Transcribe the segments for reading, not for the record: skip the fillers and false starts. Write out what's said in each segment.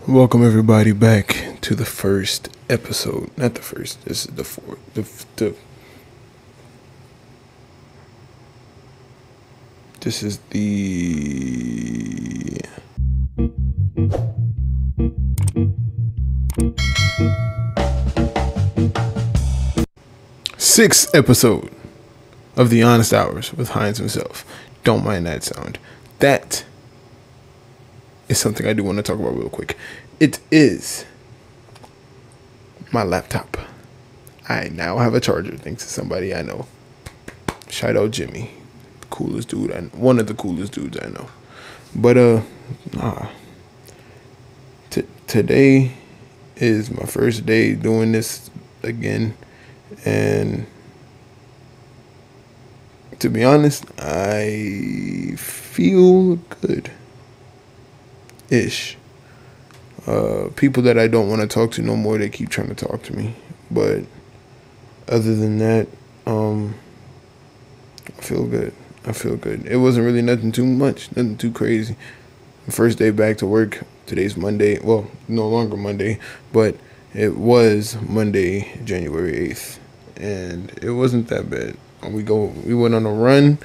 Welcome everybody back to the first episode. Not the first. This is the fourth. This is the sixth episode of The Honest Hours with Hines himself. Don't mind that sound. That is something I do want to talk about real quick. It is my laptop. I now have a charger thanks to somebody I know. Shout out Jimmy. Coolest dude. One of the coolest dudes I know. But today is my first day doing this again, and to be honest, I feel good ish. People that I don't want to talk to no more, they keep trying to talk to me. But other than that, I feel good. It wasn't really nothing too much, nothing too crazy. First day back to work. Today's Monday. Well, no longer Monday, but it was Monday, January 8th. And it wasn't that bad. We went on a run.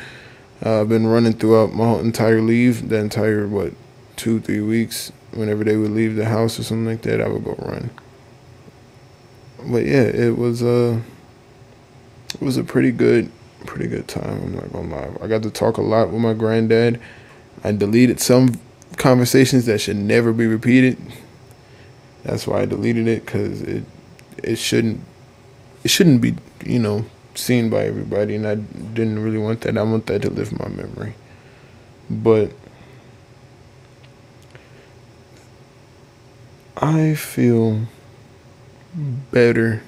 I've been running throughout my whole entire leave, the entire 2-3 weeks. Whenever they would leave the house or something like that, I would go run. But yeah, it was a pretty good time. I'm not gonna lie. I got to talk a lot with my granddad. I deleted some conversations that should never be repeated. That's why I deleted it, because it shouldn't be seen by everybody, and I didn't really want that. I want that to live in my memory. But I feel better,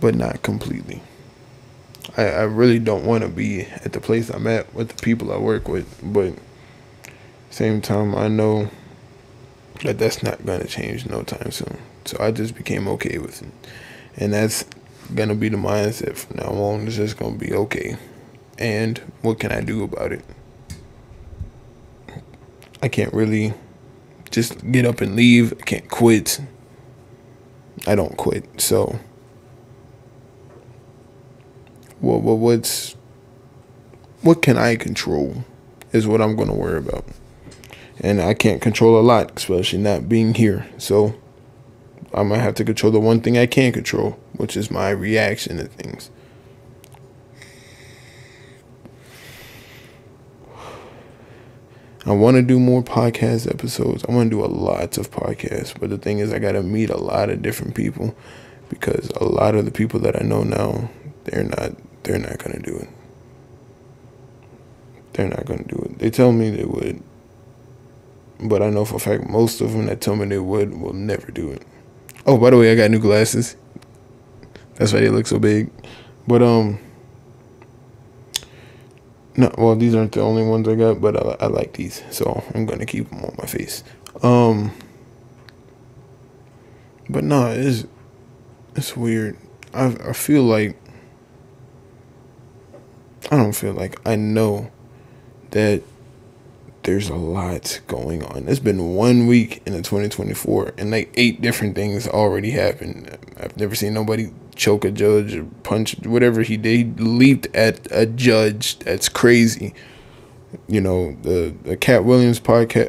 but not completely. I really don't want to be at the place I'm at with the people I work with, but same time I know that that's not going to change no time soon. So I just became okay with it. And that's going to be the mindset from now on. It's just going to be okay. And what can I do about it? I can't really just get up and leave. I can't quit. I don't quit. So what can I control is what I'm going to worry about. And I can't control a lot, especially not being here. So I might have to control the one thing I can control, which is my reaction to things. I want to do more podcast episodes. I want to do lots of podcasts. But the thing is, I got to meet a lot of different people, because a lot of the people that I know now, they're not going to do it. They're not going to do it. They tell me they would. But I know for a fact most of them that tell me they would will never do it. Oh, by the way, I got new glasses. That's why they look so big. But no, well, these aren't the only ones I got, but I like these, so I'm gonna keep them on my face. But no, it's weird. I feel like I don't feel like I know that there's a lot going on. It's been 1 week in the 2024, and like 8 different things already happened. I've never seen nobody choke a judge or punch whatever he did. He leaped at a judge. That's crazy. The Cat Williams podcast,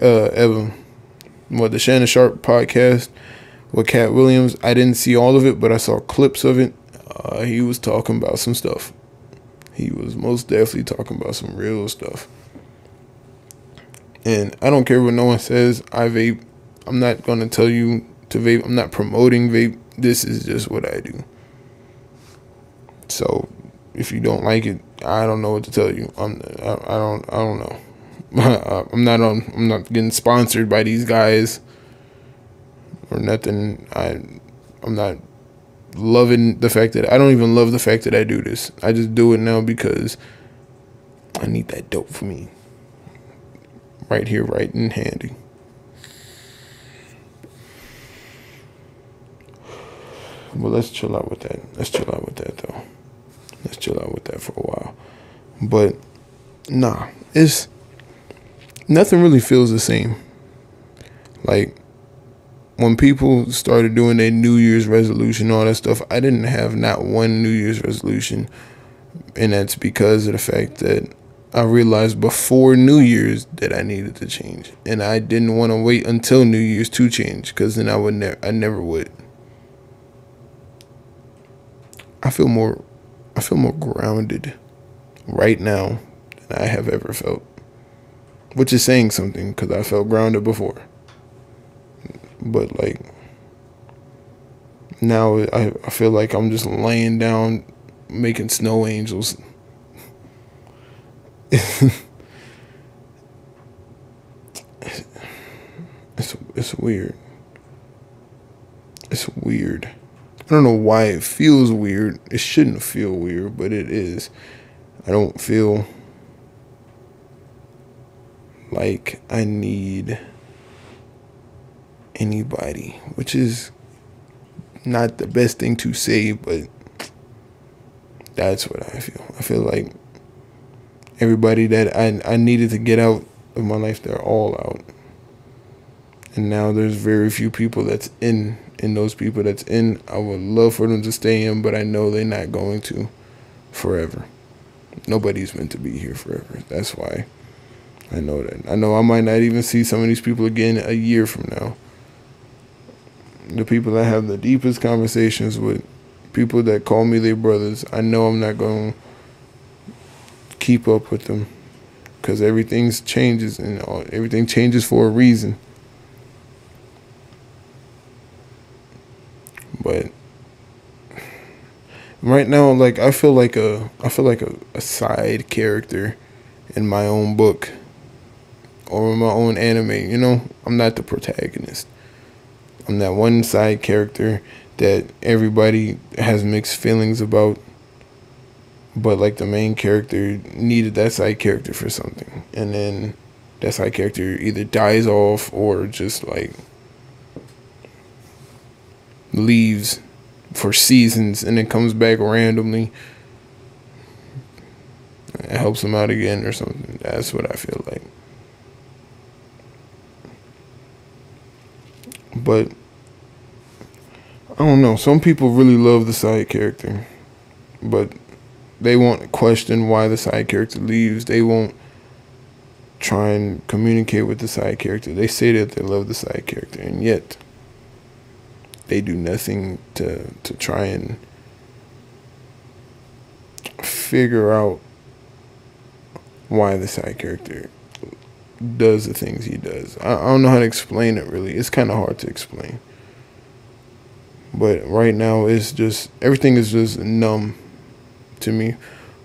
the Shannon Sharp podcast with Cat Williams. I didn't see all of it, but I saw clips of it. He was talking about some stuff. He was most definitely talking about some real stuff. And I don't care what no one says. I vape. I'm not going to tell you to vape. I'm not promoting vape. This is just what I do. So if you don't like it, I don't know what to tell you. I don't know. I'm not getting sponsored by these guys or nothing. I'm not loving the fact that I don't even love the fact that I do this. I just do it now because I need that dope for me. Right here, right in handy. Well, let's chill out with that. Let's chill out with that, though. Let's chill out with that for a while. But, nah, nothing really feels the same. Like, when people started doing their New Year's resolution, all that stuff, I didn't have not one New Year's resolution. And that's because of the fact that I realized before New Year's that I needed to change. And I didn't want to wait until New Year's to change, because then I never would. I feel more grounded right now than I have ever felt. Which is saying something, because I felt grounded before. But like now I feel like I'm just laying down making snow angels. It's weird. It's weird. I don't know why it feels weird. It shouldn't feel weird, but it is. I don't feel like I need anybody, which is not the best thing to say, but that's what I feel. I feel like everybody that I needed to get out of my life, they're all out. And now there's very few people that's in. And those people that's in, I would love for them to stay in, but I know they're not going to forever. Nobody's meant to be here forever. That's why I know that. I know I might not even see some of these people again a year from now. The people that have the deepest conversations with, people that call me their brothers, I know I'm not going to keep up with them, because everything changes, and everything changes for a reason. But right now, like I feel like a side character in my own book or in my own anime. You know, I'm not the protagonist. I'm that one side character that everybody has mixed feelings about, but like the main character needed that side character for something, and then that side character either dies off or just like leaves for seasons and then comes back randomly and helps him out again or something. That's what I feel like. But I don't know. Some people really love the side character, but they won't question why the side character leaves. They won't try and communicate with the side character. They say that they love the side character, and yet they do nothing to try and figure out why the side character does the things he does. I don't know how to explain it, really. It's kind of hard to explain. But right now, it's just, everything is just numb to me.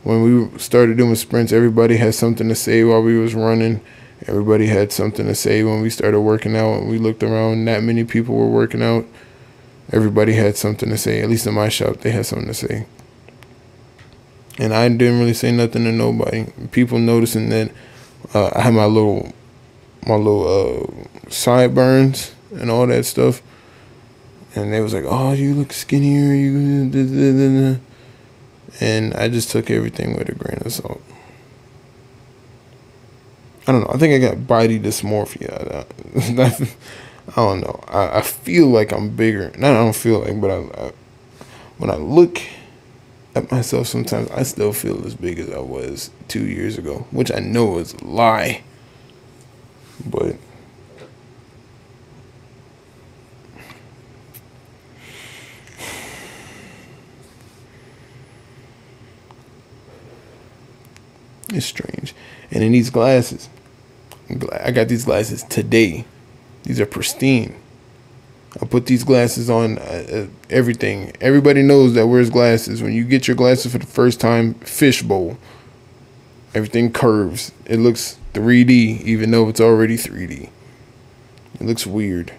When we started doing sprints, everybody had something to say while we was running. Everybody had something to say when we started working out. And we looked around, not many people were working out. Everybody had something to say. At least in my shop, they had something to say. And I didn't really say nothing to nobody. People noticing that I had my little sideburns and all that stuff. And they was like, "Oh, you look skinnier." And I just took everything with a grain of salt. I don't know. I think I got body dysmorphia. I don't know. I feel like I'm bigger. I don't feel like, but when I look at myself, sometimes I still feel as big as I was 2 years ago, which I know is a lie. But it's strange. And in these glasses, I got these glasses today. These are pristine. I put these glasses on everything. Everybody knows that wears glasses. When you get your glasses for the first time, fishbowl. Everything curves. It looks 3D, even though it's already 3D. It looks weird.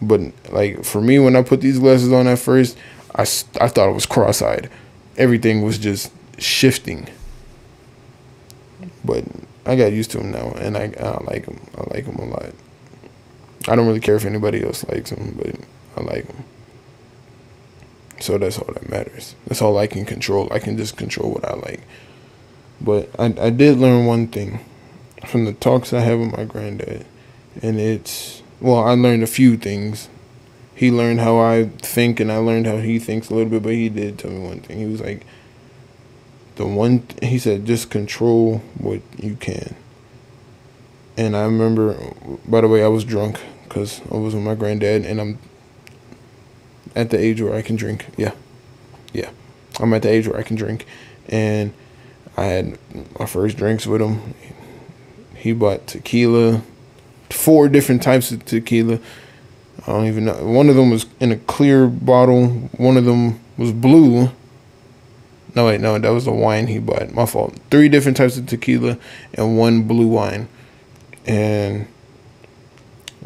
But like for me, when I put these glasses on at first, I thought it was cross-eyed. Everything was just shifting. But I got used to them now, and I like them. I like them a lot. I don't really care if anybody else likes them, but I like them. So that's all that matters. That's all I can control. I can just control what I like. But I did learn one thing from the talks I have with my granddad. And it's, well, I learned a few things. he learned how I think, and I learned how he thinks a little bit. But he did tell me one thing. He was like, he said, just control what you can. And I remember, by the way, I was drunk because I was with my granddad, and I'm at the age where I can drink. Yeah. I'm at the age where I can drink, and I had my first drinks with him. He bought tequila, 4 different types of tequila. I don't even know. One of them was in a clear bottle. One of them was blue. No, wait, no, that was the wine he bought. My fault. 3 different types of tequila and 1 blue wine. And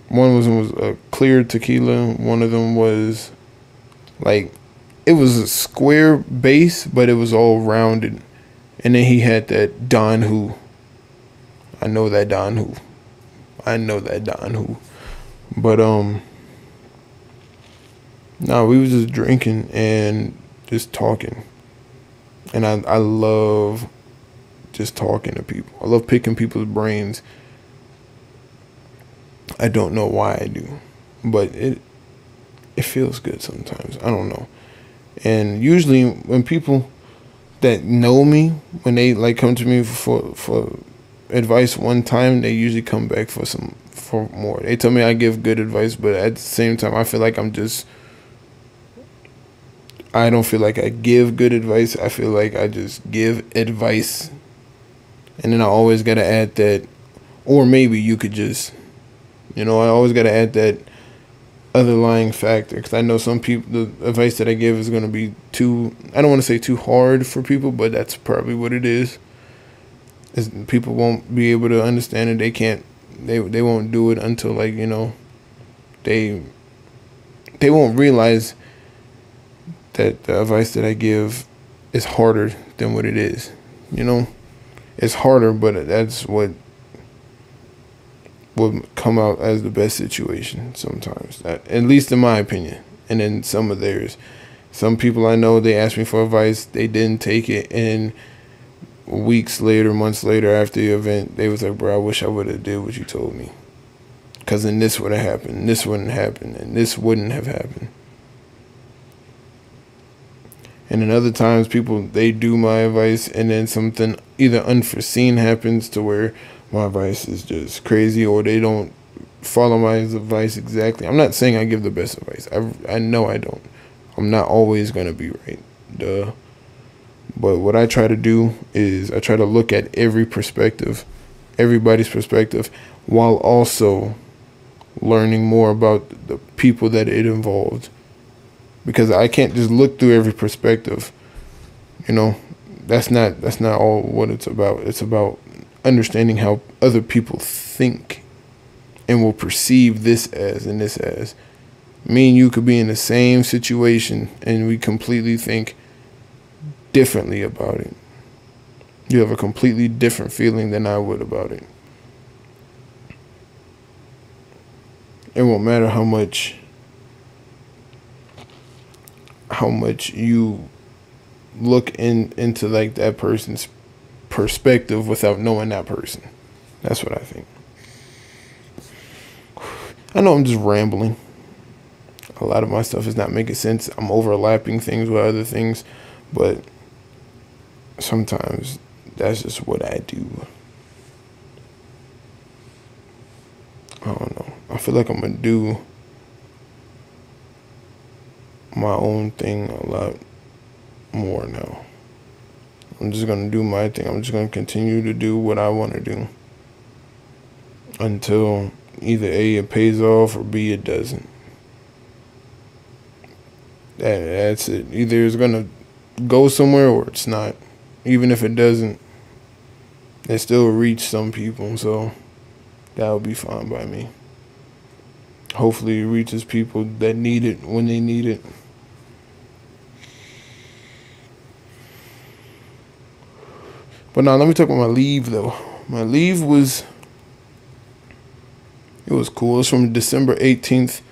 one was a clear tequila. One of them was like, it was a square base, but it was all rounded. And then he had that Don Who. I know that Don Who. But no, we was just drinking and just talking. And I love just talking to people. I love picking people's brains. I don't know why I do, but it feels good sometimes. I don't know. And usually when people that know me, when they like come to me for advice one time, they usually come back for more. They tell me I give good advice, but at the same time I feel like I don't feel like I give good advice. I feel like I just give advice. And then I always got to add that, or maybe you could just, I always got to add that underlying factor, because I know some people, the advice that I give is going to be I don't want to say too hard for people, but that's probably what it is people won't be able to understand it. They won't do it until they won't realize that the advice that I give is harder than what it is. It's harder, but that's what will come out as the best situation sometimes, at least in my opinion, and in some of theirs. Some people I know, they asked me for advice, they didn't take it, and weeks later, months later after the event, they was like, bro, I wish I would have did what you told me, because then this would have happened, this wouldn't happen, and this wouldn't have happened. And then other times people, they do my advice, and then something either unforeseen happens to where my advice is just crazy, or they don't follow my advice exactly. I'm not saying I give the best advice. I know I don't. I'm not always going to be right. Duh. But what I try to do is I try to look at everybody's perspective, while also learning more about the people that it involved. Because I can't just look through every perspective. That's not all what it's about. It's about understanding how other people think and will perceive this as and this as. Me and you could be in the same situation and we completely think differently about it. You have a completely different feeling than I would about it. It won't matter how much you look into like that person's perspective without knowing that person. That's what I think. I know I'm just rambling. A lot of my stuff is not making sense. I'm overlapping things with other things, but sometimes that's just what I do. I don't know. I feel like I'm gonna do my own thing a lot more now. I'm just gonna do my thing. I'm just gonna continue to do what I want to do until either A, it pays off, or B, it doesn't. That's it. Either it's gonna go somewhere or it's not. Even if it doesn't, it still reach some people, so that would be fine by me. Hopefully it reaches people that need it when they need it. But now let me talk about my leave though. My leave was cool. It's from December 18th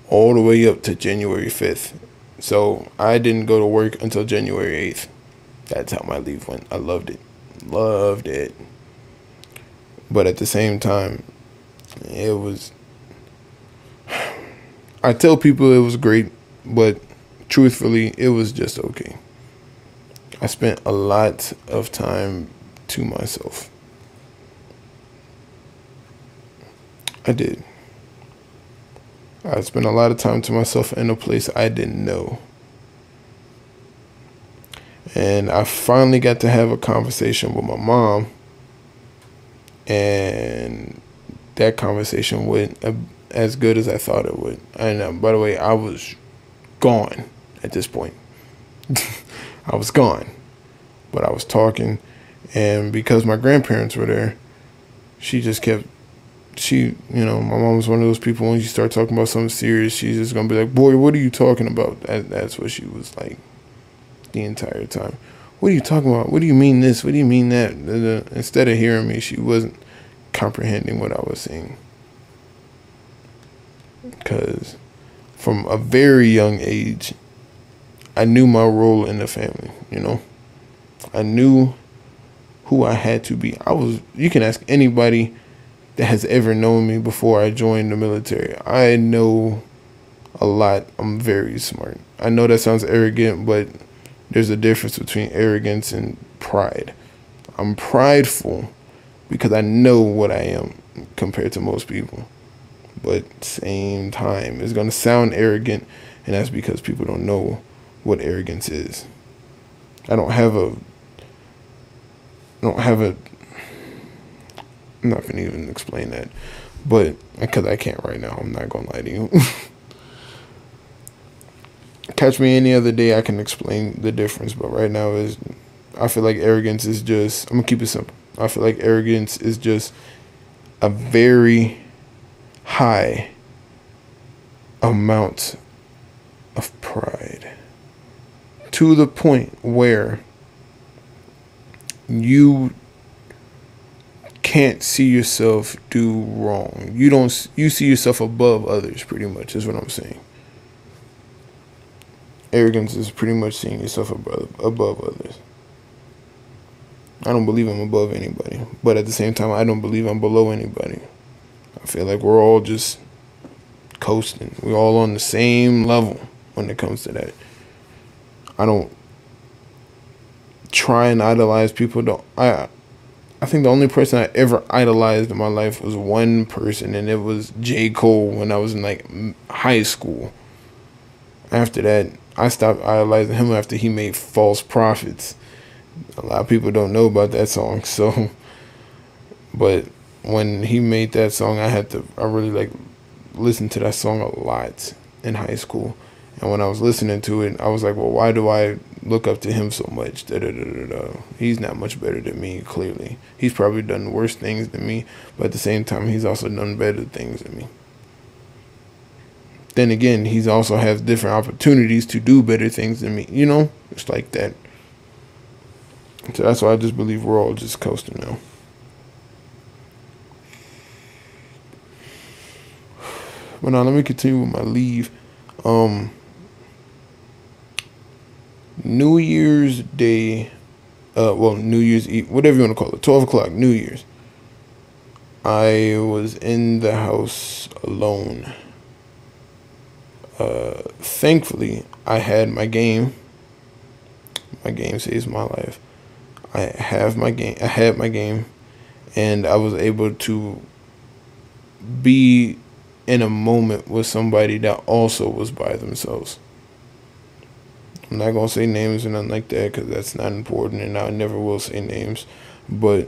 all the way up to January 5th. So I didn't go to work until January 8th. That's how my leave went. I loved it. Loved it. But at the same time, it was, I tell people it was great, but truthfully, it was just okay. I spent a lot of time to myself. I did. I spent a lot of time to myself in a place I didn't know. And I finally got to have a conversation with my mom, and that conversation went as good as I thought it would. And by the way, I was gone at this point. I was gone, but I was talking, and because my grandparents were there, she just kept. My mom was one of those people, when you start talking about something serious, she's just gonna be like, "Boy, what are you talking about?" That's what she was like the entire time. What are you talking about? What do you mean this? What do you mean that? Instead of hearing me, she wasn't comprehending what I was saying. Because from a very young age, I knew my role in the family, I knew who I had to be. You can ask anybody that has ever known me before I joined the military. I know a lot. I'm very smart. I know that sounds arrogant, but there's a difference between arrogance and pride. I'm prideful because I know what I am compared to most people. But same time, it's going to sound arrogant, and that's because people don't know what arrogance is. I don't have a I'm not gonna even explain that, but because I can't right now, I'm not gonna lie to you. Catch me any other day, I can explain the difference. But right now, I feel like arrogance is just. I'm gonna keep it simple. I feel like arrogance is just a very high amount of pride, to the point where you can't see yourself do wrong. You see yourself above others, pretty much, is what I'm saying. Arrogance is pretty much seeing yourself above others. I don't believe I'm above anybody, but at the same time, I don't believe I'm below anybody. I feel like we're all just coasting. We're all on the same level when it comes to that. I don't try and idolize people. I think the only person I ever idolized in my life was one person, and it was J. Cole when I was in like high school. After that, I stopped idolizing him after he made False Prophets. A lot of people don't know about that song, so. But when he made that song, I really listened to that song a lot in high school. And when I was listening to it, I was like, well, why do I look up to him so much? He's not much better than me, clearly. He's probably done worse things than me, but at the same time, he's also done better things than me. Then again, he's also has different opportunities to do better things than me. It's like that. So that's why I just believe we're all just coasting now. But now let me continue with my leave. New Year's Day, New Year's Eve, whatever you want to call it, 12 o'clock, New Year's. I was in the house alone. Thankfully, I had my game. My game saves my life. I had my game, and I was able to be in a moment with somebody that also was by themselves. I'm not going to say names or nothing like that because that's not important, and I never will say names. But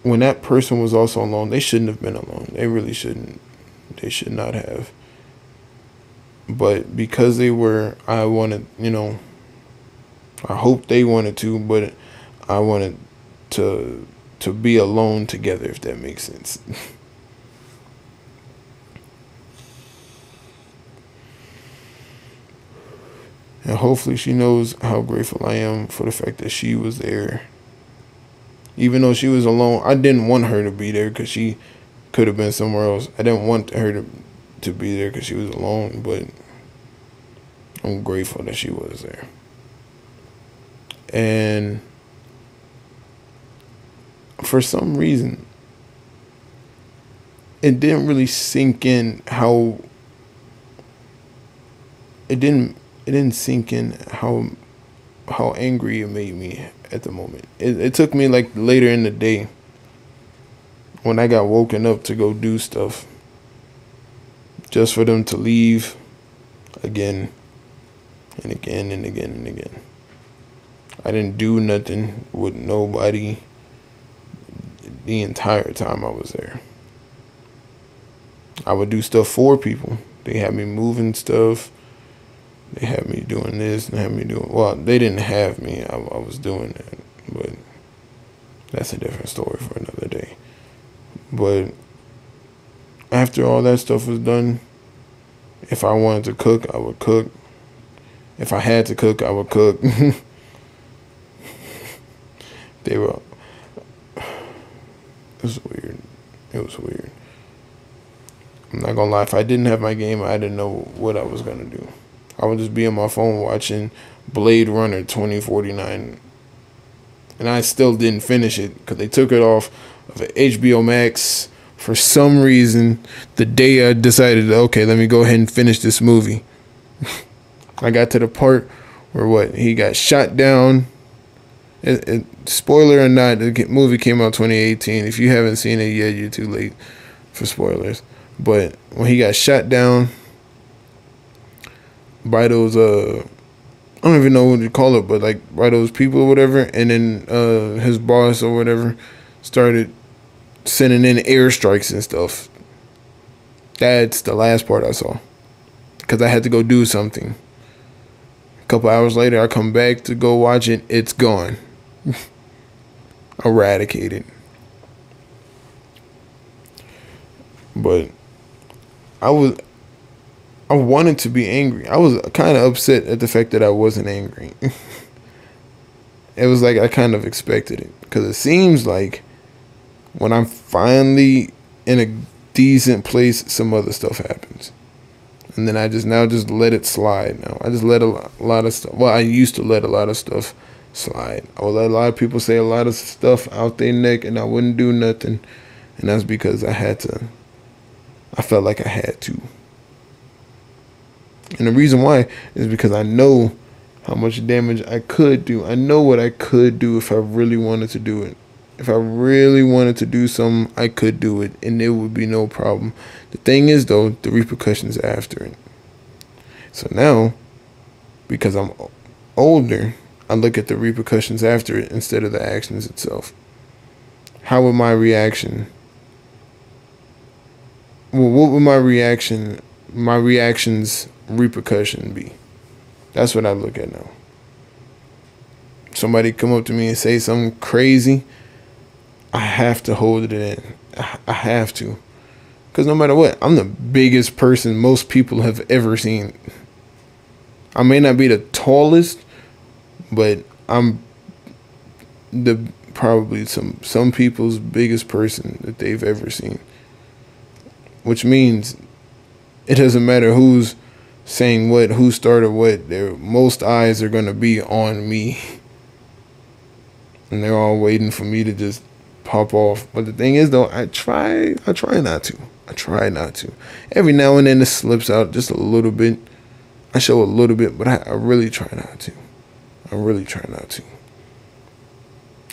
when that person was also alone, they shouldn't have been alone. They really shouldn't. They should not have. But because they were, I wanted, I hope they wanted to, but I wanted to be alone together, if that makes sense. And hopefully she knows how grateful I am for the fact that she was there. Even though she was alone, I didn't want her to be there because she could have been somewhere else. I didn't want her to be there because she was alone, but I'm grateful that she was there. And for some reason, it didn't really sink in how it didn't sink in how angry it made me at the moment. It took me like later in the day when I got woken up to go do stuff just for them to leave again and again and again and again. I didn't do nothing with nobody the entire time I was there. I would do stuff for people. They had me moving stuff. They had me doing this and had me doing, well, they didn't have me. I was doing that. But that's a different story for another day. But after all that stuff was done, if I wanted to cook, I would cook. If I had to cook, I would cook. They were, it was weird. It was weird. I'm not gonna lie, if I didn't have my game, I didn't know what I was gonna do. I would just be on my phone watching Blade Runner 2049. And I still didn't finish it because they took it off of HBO Max for some reason the day I decided, okay, let me go ahead and finish this movie. I got to the part where he got shot down. Spoiler or not, the movie came out 2018. If you haven't seen it yet, you're too late for spoilers. But when he got shot down by those I don't even know what you call it, but like by those people or whatever, and then his boss or whatever started sending in airstrikes and stuff. That's the last part I saw, because I had to go do something. A couple hours later, I come back to go watch it. It's gone. Eradicated. But I wanted to be angry. I was kind of upset at the fact that I wasn't angry. It was like I kind of expected it, because it seems like when I'm finally in a decent place, some other stuff happens. And then I just let it slide now. I just let a lot of stuff. Well, I used to let a lot of stuff slide. I would let a lot of people say a lot of stuff out their neck and I wouldn't do nothing. And that's because I felt like I had to. And the reason why is because I know how much damage I could do. I know what I could do if I really wanted to do it. If I really wanted to do something, I could do it, and it would be no problem. The thing is, though, the repercussions after it. So now, because I'm older, I look at the repercussions after it instead of the actions itself. How would my reaction... Well, what would my reaction's repercussion be? That's what I look at now. Somebody come up to me and say something crazy, I have to hold it in. I have to. Because no matter what, I'm the biggest person most people have ever seen. I may not be the tallest, but I'm probably some people's biggest person that they've ever seen. Which means it doesn't matter who's saying what, who started what, most eyes are going to be on me. And they're all waiting for me to just pop off. But the thing is, though, I try not to. I try not to. Every now and then it slips out just a little bit. I show a little bit, but I really try not to. I really try not to.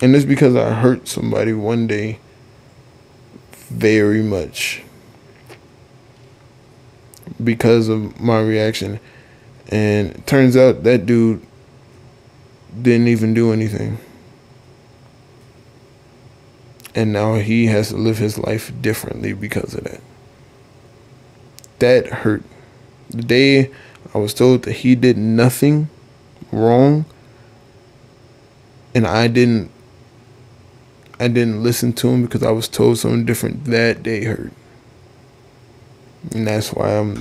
And it's because I hurt somebody one day very much because of my reaction. And it turns out that dude didn't even do anything. And now he has to live his life differently because of that. That hurt. The day I was told that he did nothing wrong, and I didn't listen to him because I was told something different, that day hurt. And that's why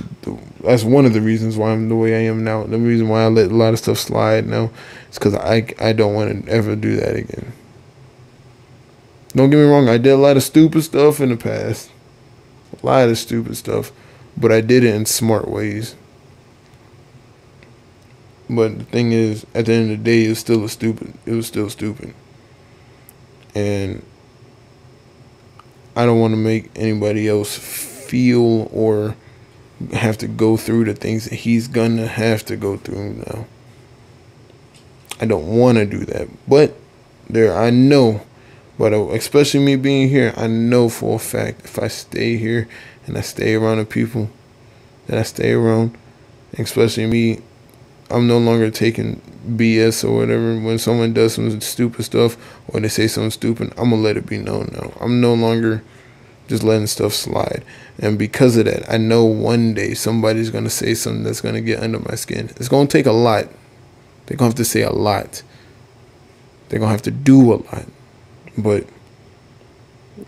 that's one of the reasons why I'm the way I am now. The reason why I let a lot of stuff slide now is because I don't want to ever do that again. Don't get me wrong, I did a lot of stupid stuff in the past. A lot of stupid stuff. But I did it in smart ways. But the thing is, at the end of the day, it was still stupid. And I don't want to make anybody else feel or have to go through the things that he's gonna have to go through now. I don't want to do that, but I know, but especially me being here, I know for a fact if I stay here and I stay around the people that I stay around, especially me, I'm no longer taking BS or whatever. When someone does some stupid stuff or they say something stupid, I'm gonna let it be known now. I'm no longer just letting stuff slide. And because of that, I know one day somebody's gonna say something that's gonna get under my skin. It's gonna take a lot. They're gonna have to say a lot. They're gonna have to do a lot. But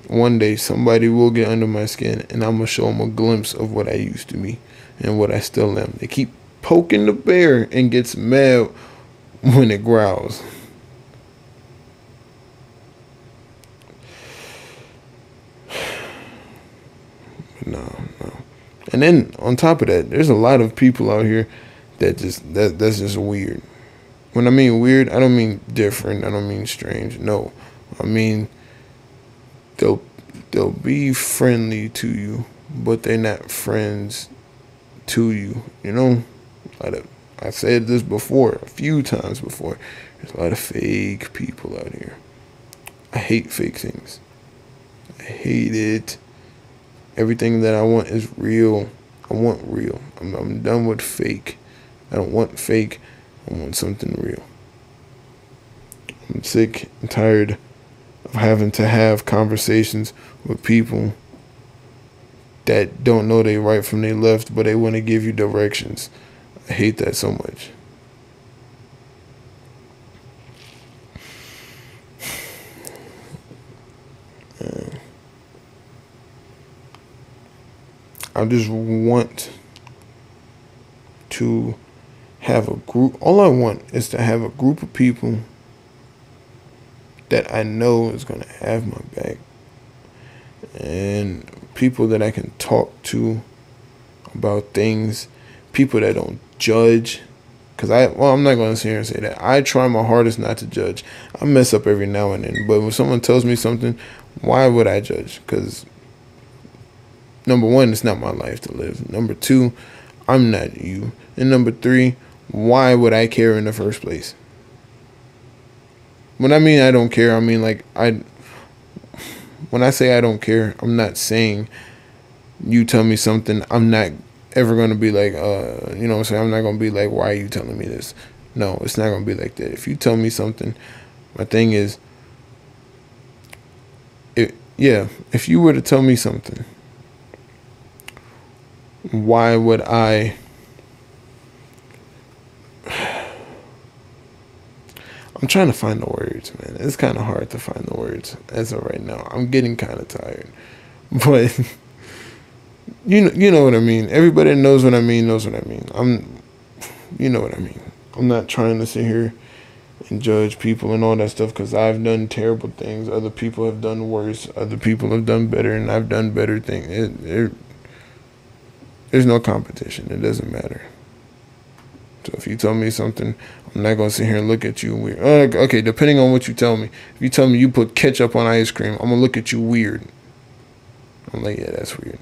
one day somebody will get under my skin and I'm gonna show them a glimpse of what I used to be and what I still am. They keep poking the bear and gets mad when it growls. No. And then on top of that, there's a lot of people out here that's just weird. When I mean weird, I don't mean different. I don't mean strange. No, I mean they'll be friendly to you, but they're not friends to you. You know, I said this before, a few times before. There's a lot of fake people out here. I hate fake things. I hate it. Everything that I want is real. I want real. I'm done with fake. I don't want fake. I want something real. I'm sick and tired of having to have conversations with people that don't know they right from they left, but they want to give you directions. I hate that so much. I just want to have a group. All I want is to have a group of people that I know is going to have my back, and people that I can talk to about things, people that don't judge. Because I'm not going to sit here and say that. I try my hardest not to judge. I mess up every now and then. But when someone tells me something, why would I judge? Because number one, it's not my life to live. Number two, I'm not you. And number three, why would I care in the first place? When I mean I don't care, I mean like when I say I don't care, I'm not saying you tell me something, I'm not ever going to be like, you know what I'm saying? I'm not going to be like, why are you telling me this? No, it's not going to be like that. If you tell me something, my thing is, if you were to tell me something, why would I... I'm trying to find the words, man. It's kind of hard to find the words as of right now. I'm getting kind of tired. But you know what I mean. Everybody that knows what I mean knows what I mean. You know what I mean. I'm not trying to sit here and judge people and all that stuff, because I've done terrible things. Other people have done worse. Other people have done better, and I've done better things. There's no competition. It doesn't matter. So if you tell me something, I'm not going to sit here and look at you weird. Okay, depending on what you tell me. If you tell me you put ketchup on ice cream, I'm going to look at you weird. I'm like, yeah, that's weird.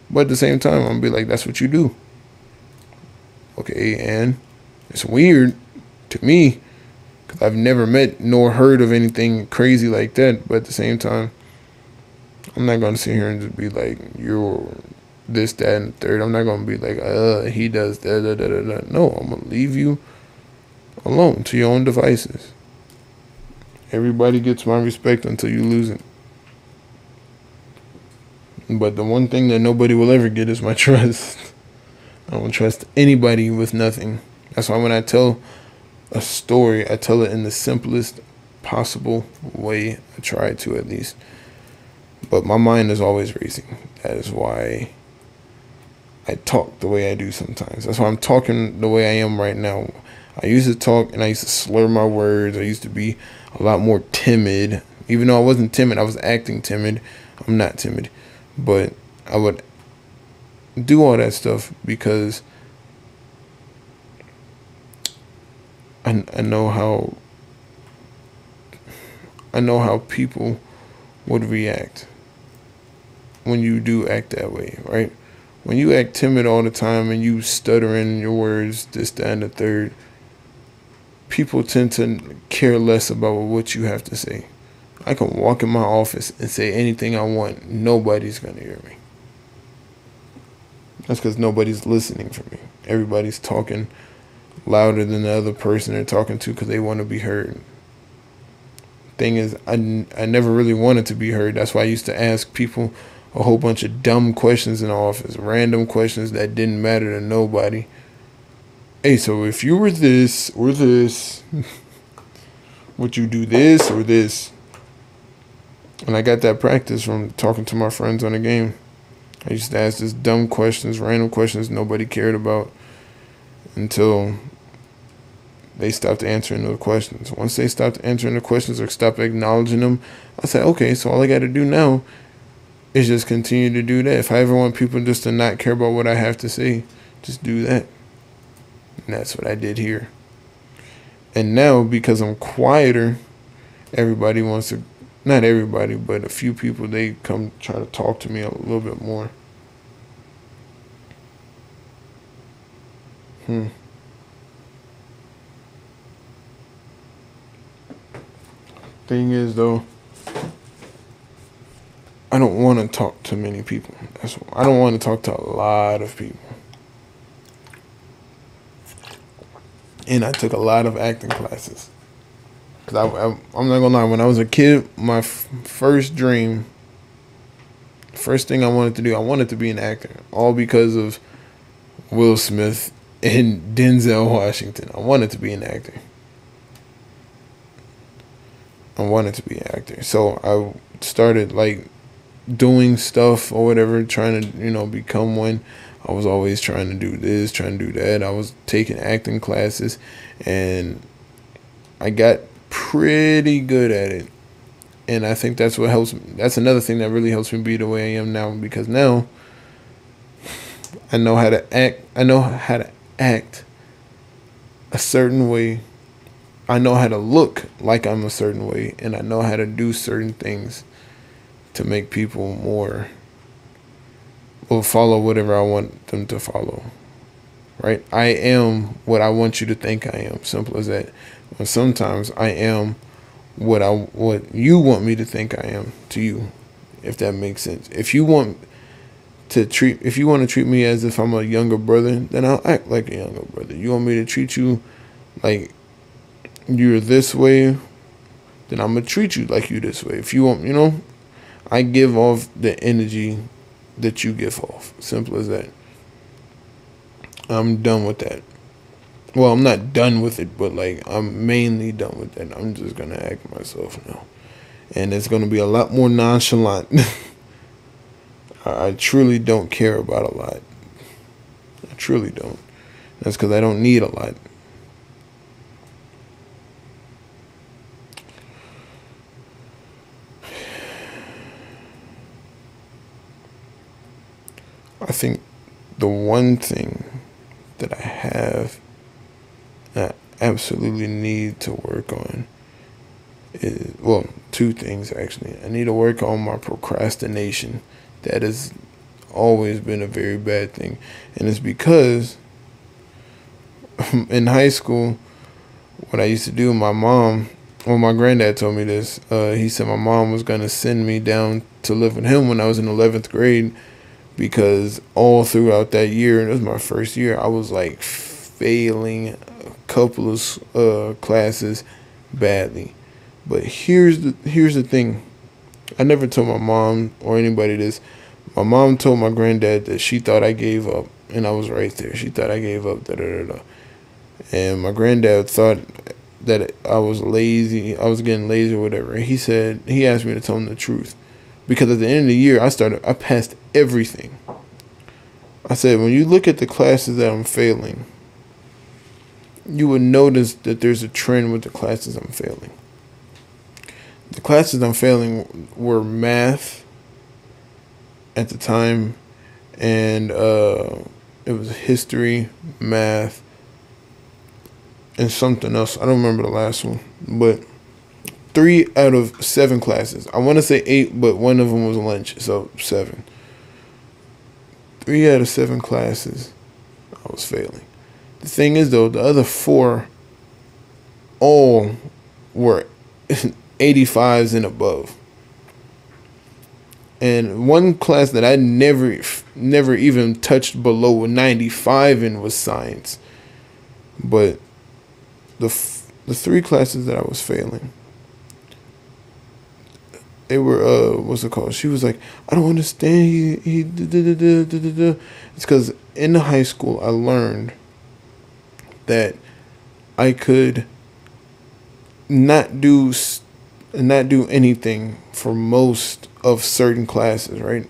But at the same time, I'm going to be like, that's what you do. Okay, and it's weird to me, because I've never met nor heard of anything crazy like that. But at the same time, I'm not going to sit here and just be like, you're this, that, and the third. I'm not going to be like, he does that. No, I'm going to leave you alone to your own devices. Everybody gets my respect until you lose it. But the one thing that nobody will ever get is my trust. I don't trust anybody with nothing. That's why when I tell a story, I tell it in the simplest possible way. I try to, at least. But my mind is always racing. That is why I talk the way I do sometimes. That's why I'm talking the way I am right now. I used to talk and I used to slur my words. I used to be a lot more timid. Even though I wasn't timid, I was acting timid. I'm not timid. But I would do all that stuff because I know how people would react. when you do act that way, right? When you act timid all the time and you stutter in your words, this, that, and the third, people tend to care less about what you have to say. I can walk in my office and say anything I want. Nobody's going to hear me. That's because nobody's listening for me. Everybody's talking louder than the other person they're talking to because they want to be heard. Thing is, I never really wanted to be heard. That's why I used to ask people a whole bunch of dumb questions in the office, random questions that didn't matter to nobody. Hey, so if you were this or this, would you do this or this? And I got that practice from talking to my friends on the game. I used to ask these dumb questions, random questions nobody cared about until they stopped answering those questions. Once they stopped answering the questions or stopped acknowledging them, I said, okay, so all I got to do now is just continue to do that. If I ever want people just to not care about what I have to say, just do that. And that's what I did here. And now, because I'm quieter, everybody wants to, not everybody, but a few people, they come try to talk to me a little bit more. Thing is, though, I don't want to talk to many people. I don't want to talk to a lot of people. And I took a lot of acting classes. Because I'm not going to lie, when I was a kid, my first dream, first thing I wanted to do, I wanted to be an actor. All because of Will Smith and Denzel Washington. I wanted to be an actor. I wanted to be an actor. So I started like doing stuff or whatever, trying to, become one. I was always trying to do this, trying to do that. I was taking acting classes and I got pretty good at it. And I think that's what helps me. That's another thing that really helps me be the way I am now, because now I know how to act. I know how to act a certain way. I know how to look like I'm a certain way, and I know how to do certain things to make people more will follow whatever I want them to follow. Right? I am what I want you to think I am. Simple as that. But sometimes I am what you want me to think I am to you, if that makes sense. If you want to treat me as if I'm a younger brother, then I'll act like a younger brother. You want me to treat you like you're this way, then I'm gonna treat you like you this way. If you want, I give off the energy that you give off. Simple as that. I'm done with that. Well, I'm not done with it, but I'm mainly done with that. I'm just gonna act myself now, and it's gonna be a lot more nonchalant. I truly don't care about a lot. I truly don't. That's because I don't need a lot. I think the one thing that I have that I absolutely need to work on is, well, two things actually. I need to work on my procrastination. That has always been a very bad thing. And it's because in high school, what I used to do, my granddad told me this. He said my mom was going to send me down to live with him when I was in 11th grade, because all throughout that year, and it was my first year, I was failing a couple of classes badly. But here's the thing. I never told my mom or anybody this. My mom told my granddad that she thought I gave up, and I was right there. She thought I gave up, And my granddad thought that I was lazy. I was getting lazy or whatever. And he asked me to tell him the truth. Because at the end of the year, I passed everything. I said, when you look at the classes that I'm failing, you would notice that there's a trend with the classes I'm failing. The classes I'm failing were math at the time, and it was history, math, and something else. I don't remember the last one, but 3 out of 7 classes. I want to say 8, but one of them was lunch, so 7. 3 out of 7 classes I was failing. The thing is, though, the other 4 all were 85s and above. And one class that I never even touched below 95 in was science. But the 3 classes that I was failing, they were what's it called? She was like, I don't understand. It's because in the high school I learned that I could not do anything for most of certain classes, right?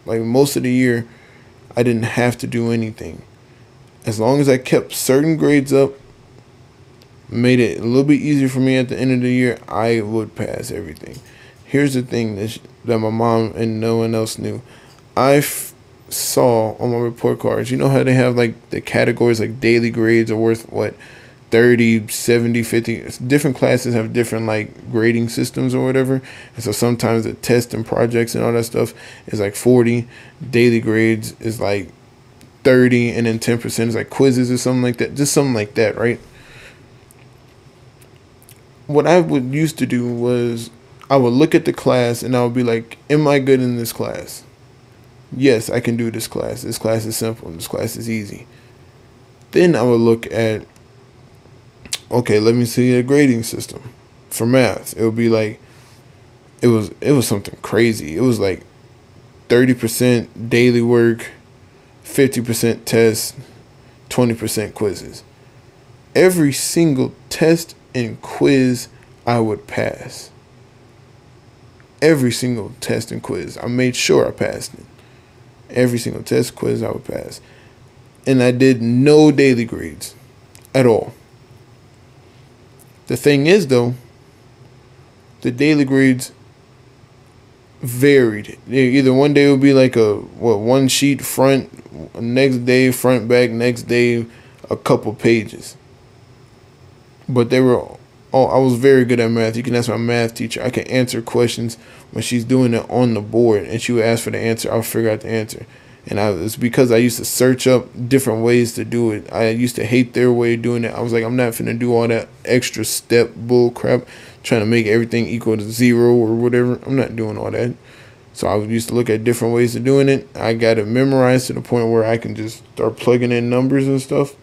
Like most of the year, I didn't have to do anything. As long as I kept certain grades up, made it a little bit easier for me at the end of the year, I would pass everything. Here's the thing that my mom and no one else knew. Saw on my report cards, you know how they have like the categories, like daily grades are worth what, 30, 70, 50. Different classes have different like grading systems or whatever. And so sometimes the tests and projects and all that stuff is like 40. Daily grades is like 30, and then 10% is like quizzes or something like that. Just something like that, right? What I would used to do was I would look at the class and I would be like, am I good in this class? Yes, I can do this class. This class is simple. This class is easy. Then I would look at, okay, let me see a grading system for math. It would be like, it was something crazy. It was like 30% daily work, 50% tests, 20% quizzes. Every single test and quiz I would pass. Every single test and quiz. I made sure I passed it. Every single test, quiz I would pass. And I did no daily grades at all. The thing is, though, the daily grades varied. Either one day it would be like one sheet front, next day front back, next day a couple pages. But they were I was very good at math. You can ask my math teacher. I can answer questions when she's doing it on the board, and she would ask for the answer. I'll figure out the answer. And it's because I used to search up different ways to do it. I used to hate their way of doing it. I was like, I'm not finna do all that extra step bull crap, trying to make everything equal to 0 or whatever. I'm not doing all that. So I used to look at different ways of doing it. I got it memorized to the point where I can just start plugging in numbers and stuff.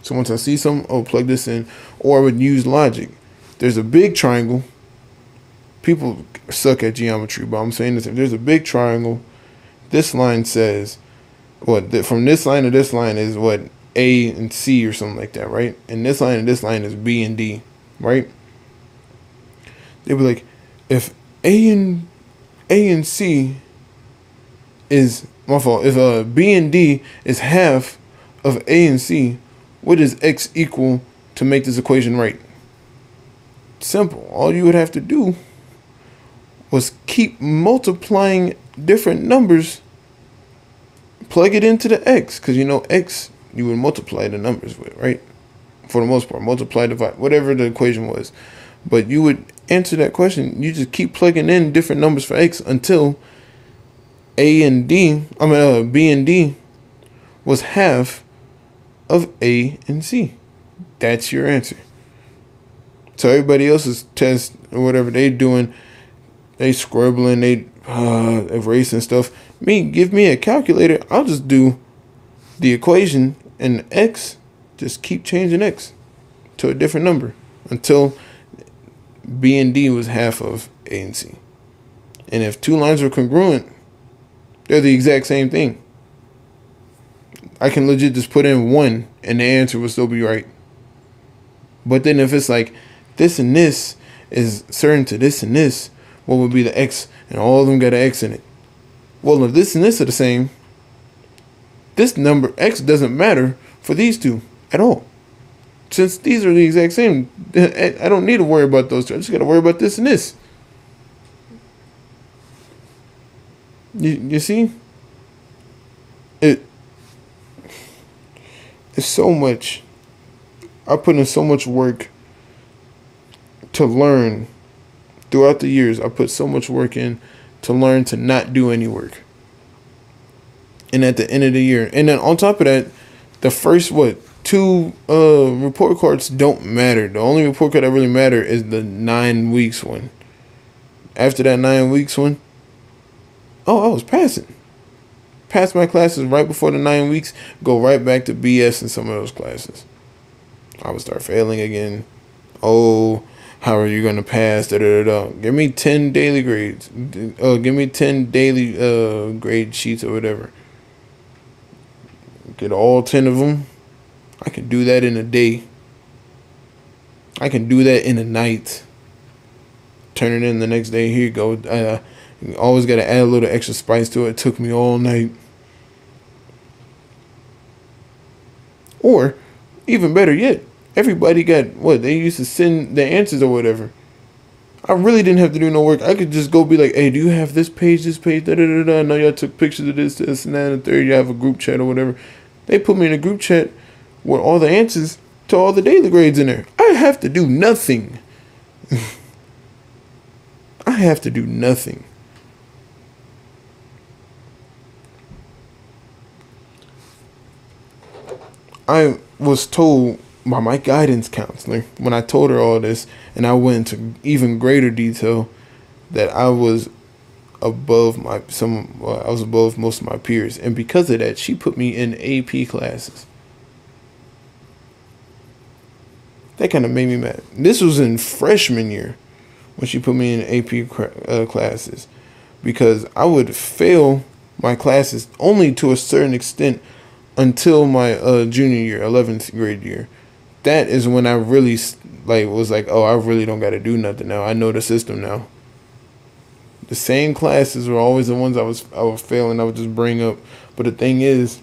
So once I see something, oh, plug this in. Or I would use logic. There's a big triangle. People suck at geometry, but I'm saying this. If there's a big triangle, this line says, from this line to this line is what, A and C or something like that, right? And this line and this line is B and D, right? They'd be like, if A and C is, my fault, if B and D is half of A and C, what is X equal to make this equation right? Simple. All you would have to do was keep multiplying different numbers, plug it into the X, because you know X you would multiply the numbers with, right? For the most part, multiply, divide, whatever the equation was. But you would answer that question, you just keep plugging in different numbers for X until B and D was half of A and C. That's your answer. So everybody else's test or whatever they doing, they scribbling, they erasing stuff. Give me a calculator. I'll just do the equation and X. Just keep changing X to a different number until B and D was half of A and C. And if two lines are congruent, they're the exact same thing. I can legit just put in 1 and the answer will still be right. But then if it's like this and this is certain to this and this, what would be the X? And all of them got an X in it. Well, if this and this are the same, this number X doesn't matter for these two at all. Since these are the exact same, I don't need to worry about those two. I just got to worry about this and this. You see? It's so much. I put in so much work to learn throughout the years. I put so much work in to learn to not do any work. and at the end of the year. And then on top of that, the first two report cards don't matter. The only report card that really matter is the 9 weeks one. After that 9 weeks one, I was passing. Pass my classes right before the 9 weeks, go right back to BS in some of those classes. I would start failing again. Oh, how are you gonna pass? Da, da, da, da. Give me 10 daily grades. Give me 10 daily grade sheets or whatever. Get all 10 of them. I can do that in a day. I can do that in a night. Turn it in the next day. Here you go. You always got to add a little extra spice to it. It took me all night. Or, even better yet, everybody got they used to send their answers or whatever. I really didn't have to do no work. I could just go be like, hey, do you have this page, da da da da? I know y'all took pictures of this, and that, and the third. You have a group chat or whatever. They put me in a group chat with all the answers to all the daily grades in there. I have to do nothing. I have to do nothing. I was told by my guidance counselor when I told her all this, and I went into even greater detail, that I was above I was above most of my peers, and because of that, she put me in AP classes. That kind of made me mad. This was in freshman year when she put me in AP classes, because I would fail my classes only to a certain extent until my junior year, 11th grade year. That is when I really was like, oh, I really don't got to do nothing now. I know the system now. The same classes were always the ones I was failing. I would just bring up. But the thing is,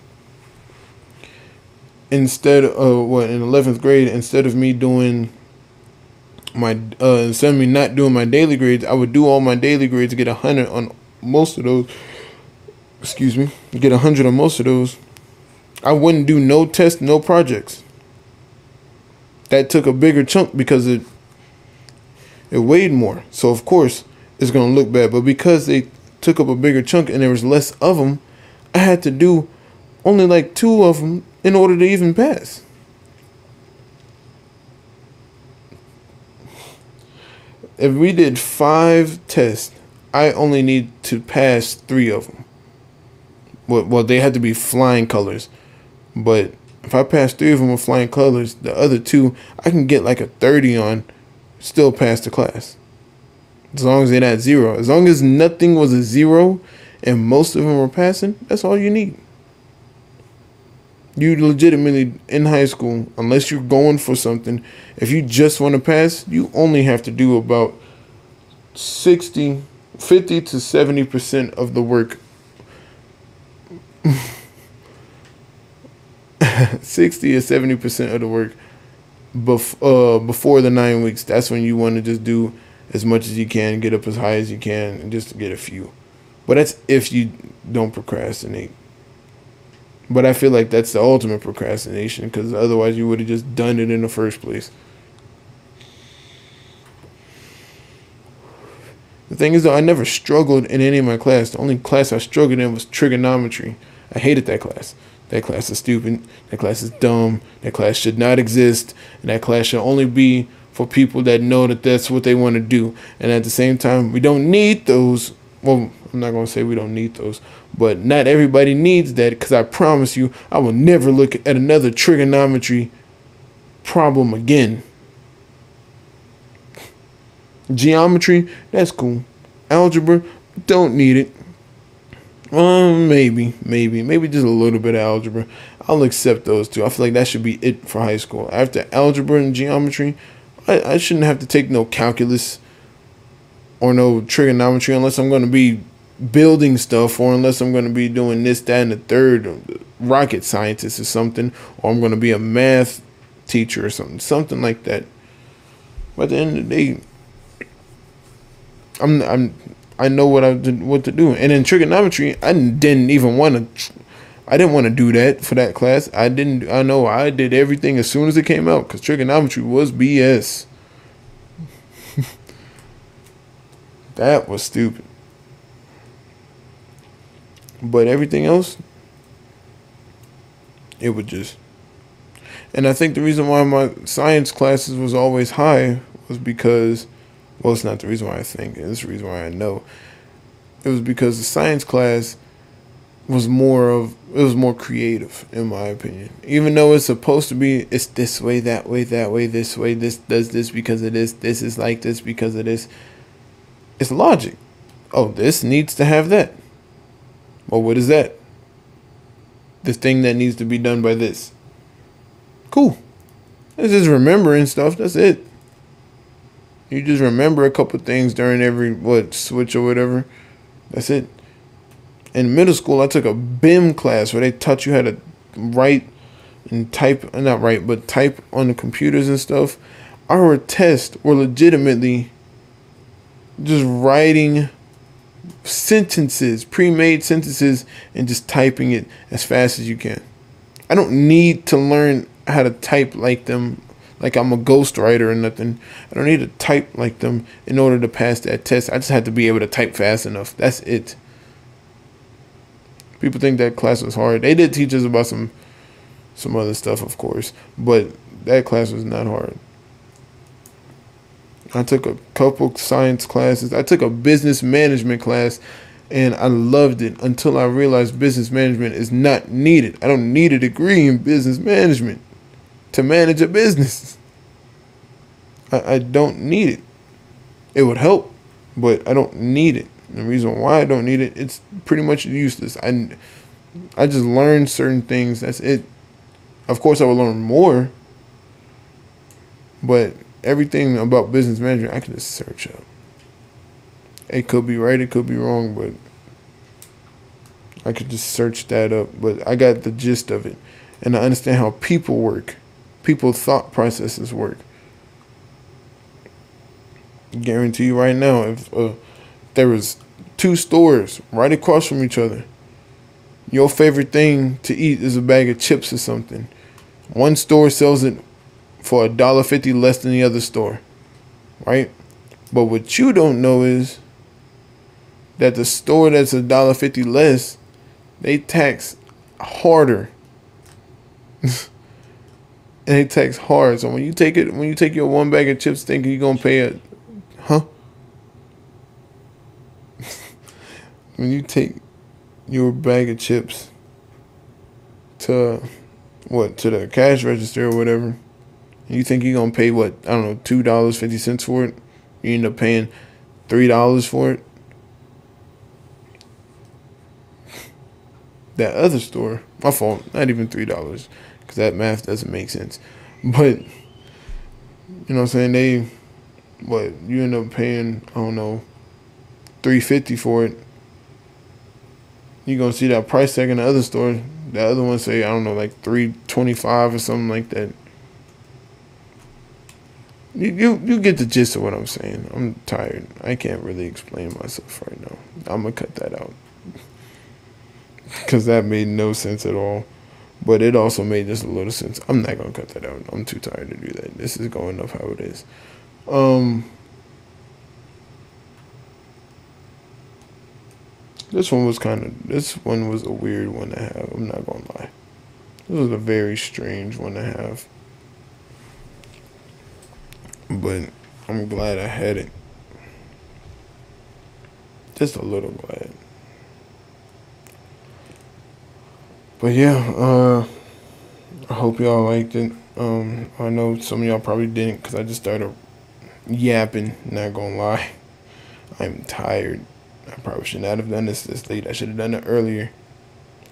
instead of in 11th grade, instead of me doing instead of me not doing my daily grades, I would do all my daily grades, get 100 on most of those. Excuse me, get 100 on most of those. I wouldn't do no tests, no projects. That took a bigger chunk because it weighed more. So of course it's gonna look bad. But because they took up a bigger chunk and there was less of them, I had to do only like 2 of them in order to even pass. If we did 5 tests, I only need to pass 3 of them. Well, they had to be flying colors. But if I pass 3 of them with flying colors, the other 2, I can get like a 30 on, still pass the class. As long as they're not 0. As long as nothing was a 0 and most of them were passing, that's all you need. You legitimately, in high school, unless you're going for something, if you just want to pass, you only have to do about 50 to 70% of the work. 60 or 70% of the work before the 9 weeks. That's when you want to just do as much as you can, get up as high as you can, and just get a few. But that's if you don't procrastinate. But I feel like that's the ultimate procrastination, because otherwise you would have just done it in the first place. The thing is, though, I never struggled in any of my class. The only class I struggled in was trigonometry. I hated that class. That class is stupid. That class is dumb. That class should not exist. And that class should only be for people that know that that's what they want to do. And at the same time, we don't need those. Well, I'm not going to say we don't need those, but not everybody needs that, because I promise you, I will never look at another trigonometry problem again. Geometry, that's cool. Algebra, don't need it. Maybe just a little bit of algebra. I'll accept those two. I feel like that should be it for high school. After algebra and geometry, I shouldn't have to take no calculus or no trigonometry unless I'm going to be building stuff, or unless I'm going to be doing this, that, and the third, rocket scientist or something, or I'm going to be a math teacher or something like that. But at the end of the day, I know what to do. And in trigonometry, I didn't want to do that for that class. I know I did everything as soon as it came out, because trigonometry was BS. That was stupid. But everything else, It would just, and I think the reason why my science classes was always high was because, well, it's not the reason why I think, it's the reason why I know. It was because the science class it was more creative in my opinion. Even though it's supposed to be, it's this way, that way, that way, this way, this does this because of this is like this because of this. It's logic. Oh, this needs to have that. Well, what is that? The thing that needs to be done by this. Cool. It's just remembering stuff. That's it. You just remember a couple things during every switch or whatever. That's it. In middle school, I took a BIM class where they taught you how to write and type, not write, but type on the computers and stuff. Our tests were legitimately just writing sentences, pre-made sentences, and just typing it as fast as you can. I don't need to learn how to type like them, like I'm a ghostwriter or nothing. I don't need to type like them in order to pass that test. I just have to be able to type fast enough. That's it. People think that class was hard. They did teach us about some other stuff, of course, but that class was not hard. I took a couple science classes. I took a business management class, and I loved it until I realized business management is not needed. I don't need a degree in business management to manage a business. I don't need it. It would help, but I don't need it. The reason why I don't need it, it's pretty much useless. I just learned certain things. That's it. Of course, I will learn more, but everything about business management, I can just search up. It could be right, it could be wrong, but I could just search that up. But I got the gist of it, and I understand how people work, people's thought processes work. I guarantee you right now, if there was 2 stores right across from each other, your favorite thing to eat is a bag of chips or something. One store sells it for $1.50 less than the other store, right? But what you don't know is that the store that's $1.50 less, they tax harder. And they tax hard. So when you take your one bag of chips thinking you're gonna pay when you take your bag of chips to the cash register or whatever, you think you're gonna pay I don't know, $2.50 for it, you end up paying $3 for it. That other store, my fault, not even $3, because that math doesn't make sense. But you know what I'm saying, you end up paying, I don't know, $3.50 for it. You're gonna see that price tag in the other store. The other one say, I don't know, like $3.25 or something like that. You get the gist of what I'm saying. I'm tired. I can't really explain myself right now. I'm gonna cut that out because that made no sense at all. But it also made just a little sense. I'm not gonna cut that out. I'm too tired to do that. This is going up how it is. This one was a weird one to have. I'm not gonna lie. This was a very strange one to have. But I'm glad I had it. Just a little glad. But yeah, I hope y'all liked it. I know some of y'all probably didn't because I just started yapping, not gonna lie. I'm tired. I probably should not have done this late. I should have done it earlier.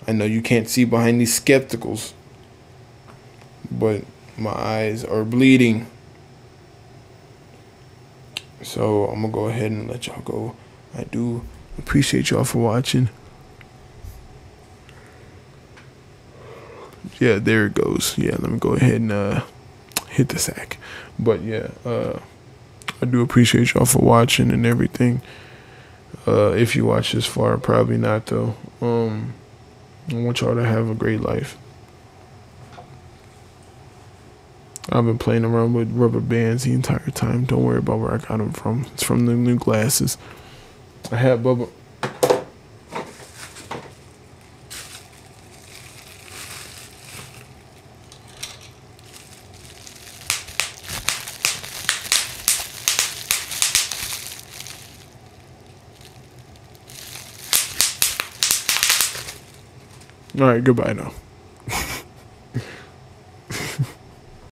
I know you can't see behind these skepticals, but my eyes are bleeding. So I'm gonna go ahead and let y'all go. I do appreciate y'all for watching. Yeah, there it goes. Yeah, let me go ahead and hit the sack. But yeah, I do appreciate y'all for watching and everything. If you watch this far, probably not though. I want y'all to have a great life. I've been playing around with rubber bands the entire time. Don't worry about where I got them from. It's from the new glasses. I had Bubba. All right, goodbye now.